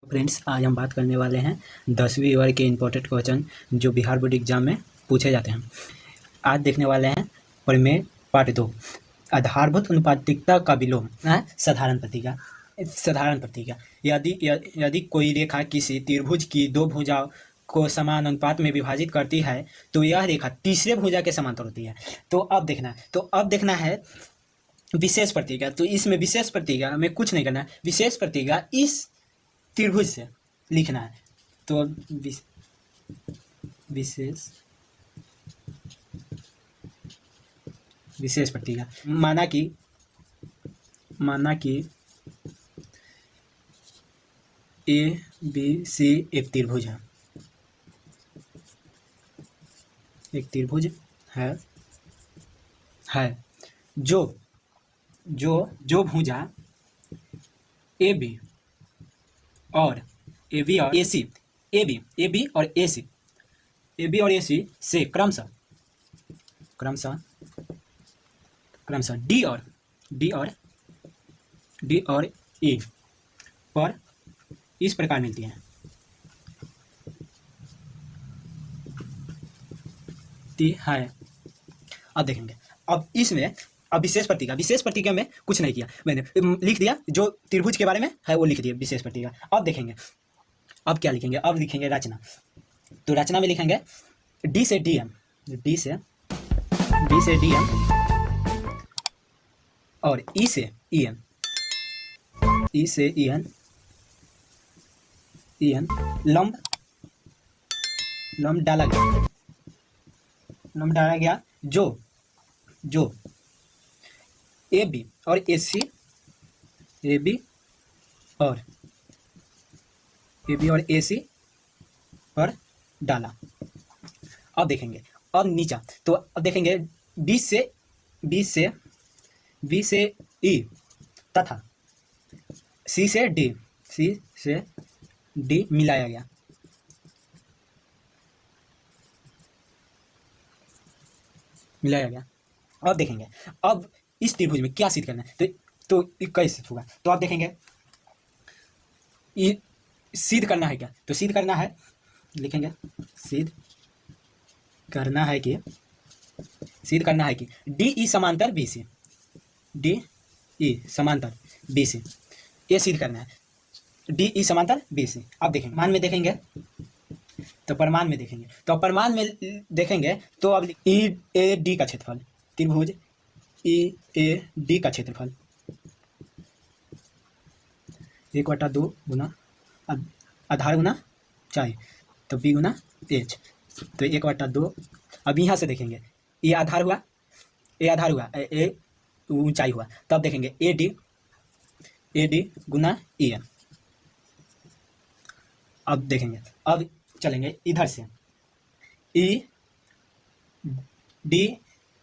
Friends, आज हम बात करने वाले हैं 10वीं वर्ग के इम्पोर्टेंट क्वेश्चन जो बिहार बोर्ड एग्जाम में पूछे जाते हैं। आज देखने वाले हैं प्रमेय पार्ट 2, आधारभूत अनुपातिकता का विलोम। साधारण प्रतिज्ञा। यदि कोई रेखा किसी त्रिभुज की दो भुजाओं को समान अनुपात में विभाजित करती है तो यह रेखा तीसरे भुजा के समांतर होती है। तो अब देखना है विशेष प्रतिज्ञा। तो इसमें विशेष प्रतिज्ञा हमें कुछ नहीं करना है, विशेष प्रतिज्ञा इस त्रिभुज से लिखना है। तो विशेष प्रतिज्ञा माना कि ए बी सी एक त्रिभुज है जो भुजा ए बी और ए बी और ए सी से क्रमशः डी और ए पर इस प्रकार मिलती हैं। अब देखेंगे, अब इसमें विशेष प्रतिज्ञा में कुछ नहीं किया, मैंने लिख दिया जो त्रिभुज के बारे में है वो लिख दिया विशेष प्रतिज्ञा। अब देखेंगे, अब क्या लिखेंगे, अब लिखेंगे रचना। तो रचना में लिखेंगे डी से डी एम और ई से ई एन लंब डाला गया जो ए बी और ए सी पर डाला। अब देखेंगे, अब नीचा, तो अब देखेंगे बी से ई तथा सी से डी मिलाया गया। अब देखेंगे, अब इस त्रिभुज में क्या सिद्ध करना है, तो कैसे होगा। तो आप देखेंगे ये सिद्ध करना है क्या, तो सिद्ध करना है, लिखेंगे सिद्ध करना है कि डी ई समांतर बी सी, ये सिद्ध करना है, डी ई समांतर बी सी। अब देखेंगे मान में देखेंगे, तो प्रमाण में देखेंगे, तो प्रमाण में देखेंगे तो अब ई ए डी का क्षेत्रफल, त्रिभुज ई ए डी का क्षेत्रफल 1/2 गुना आधार गुना ऊंचाई, तो बी गुना एच, तो 1/2। अब यहाँ से देखेंगे ये आधार हुआ, ए ऊंचाई हुआ, तब देखेंगे A D Guna E N. अब देखेंगे, अब चलेंगे इधर से ई डी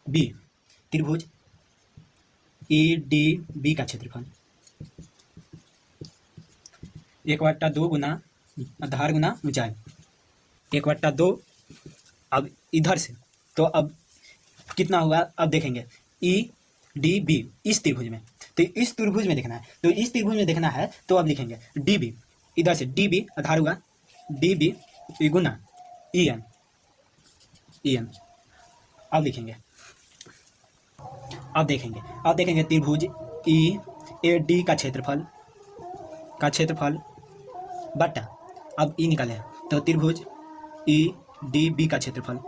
बी, त्रिभुज ई डी बी का क्षेत्रफल 1/2 गुना आधार गुना ऊंचाई 1/2। अब इधर से तो अब कितना हुआ, अब देखेंगे ई डी बी इस त्रिभुज में, तो इस त्रिभुज में देखना है, तो अब लिखेंगे डी बी, इधर से डी बी आधार हुआ डी बी गुना ई एन। अब लिखेंगे, अब देखेंगे त्रिभुज ई ए डी का क्षेत्रफल बटा, अब ई निकाले तो त्रिभुज ई डी बी का क्षेत्रफल।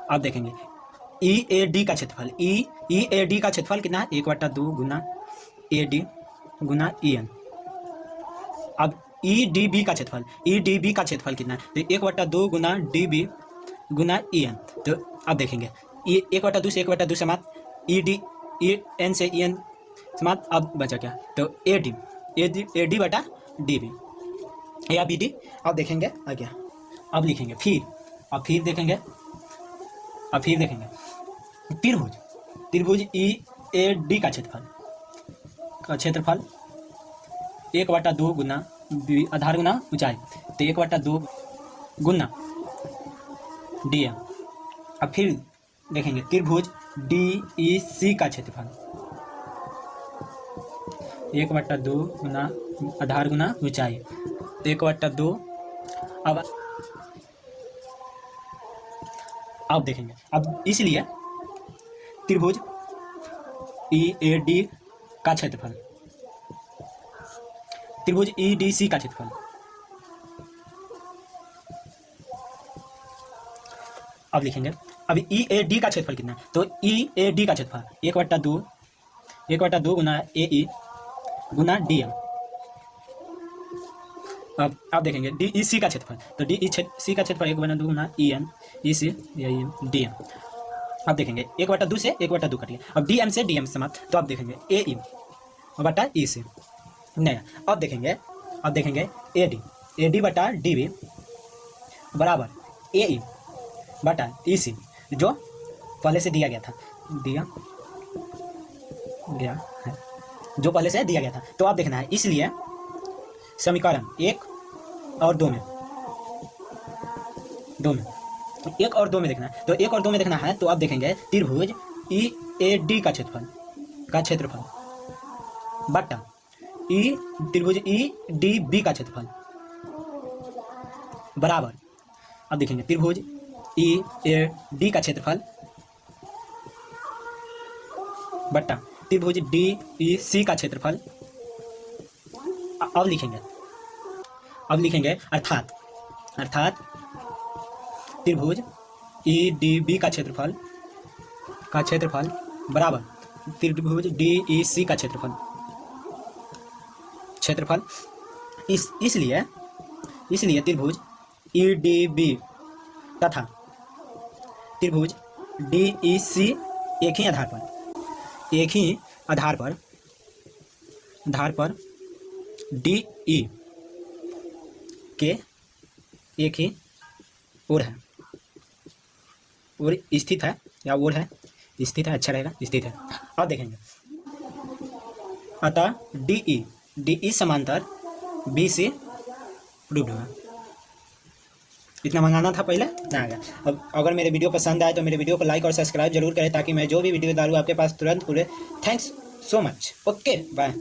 अब देखेंगे ई ए डी का क्षेत्रफल कितना है, 1/2 गुना A D Guna E N. अब ई डी बी का क्षेत्रफल कितना है, तो 1/2 गुना डी बी गुना ई एन। तो अब देखेंगे ये 1/2 से 1/2 समाप्त, ई डी ई एन से ई एन समाप्त। अब बचा क्या, तो ए डी बटा डी बी या बी डी। अब देखेंगे आगे, अब लिखेंगे फिर देखेंगे त्रिभुज ई ए डी का क्षेत्रफल 1/2 गुना आधार गुना ऊंचाई, तो 1/2 गुना डी एम। अब फिर देखेंगे त्रिभुज डी ई सी का क्षेत्रफल 1/2 गुना आधार गुना ऊंचाई, तो 1/2। अब देखेंगे, अब इसलिए त्रिभुज EAD का क्षेत्रफल, त्रिभुज EDC का क्षेत्रफल, अब लिखेंगे। अभी EAD का क्षेत्रफल कितना है, तो EAD का क्षेत्रफल 1/2 गुना AE गुना DM। अब देखेंगे DEC का क्षेत्रफल, तो DEC का क्षेत्रफल 1/2 गुना EN EC DM। अब देखेंगे 1/2 से 1/2 कटिए, अब DM से DM समाप्त, तो अब देखेंगे AE बटा EC नया। अब देखेंगे AD बटा DB बराबर AE बटा EC, जो पहले से दिया गया था, जो पहले से दिया गया था। तो आप देखना है, इसलिए समीकरण 1 और 2 में 1 और 2 में देखना है, तो 1 और 2 में देखना है, तो आप देखेंगे त्रिभुज EAD का क्षेत्रफल बटा त्रिभुज EDB का क्षेत्रफल बराबर, अब देखेंगे त्रिभुज EAD का क्षेत्रफल बटा त्रिभुज DEC का क्षेत्रफल। अब लिखेंगे अर्थात त्रिभुज EDB का क्षेत्रफल बराबर त्रिभुज DEC का क्षेत्रफल। इसलिए त्रिभुज EDB तथा त्रिभुज DEC एक ही आधार पर DE के एक ही ओर है और स्थित है, या ओर है स्थित है, अच्छा रहेगा स्थित है। अब देखेंगे, अतः DE समांतर B से प्रूव्ड हुआ। इतना मंगाना था, पहले ना आ गया। अब अगर मेरे वीडियो पसंद आए तो मेरे वीडियो को लाइक और सब्सक्राइब जरूर करें, ताकि मैं जो भी वीडियो डालूँ आपके पास तुरंत पूरे। Thanks so much, okay bye.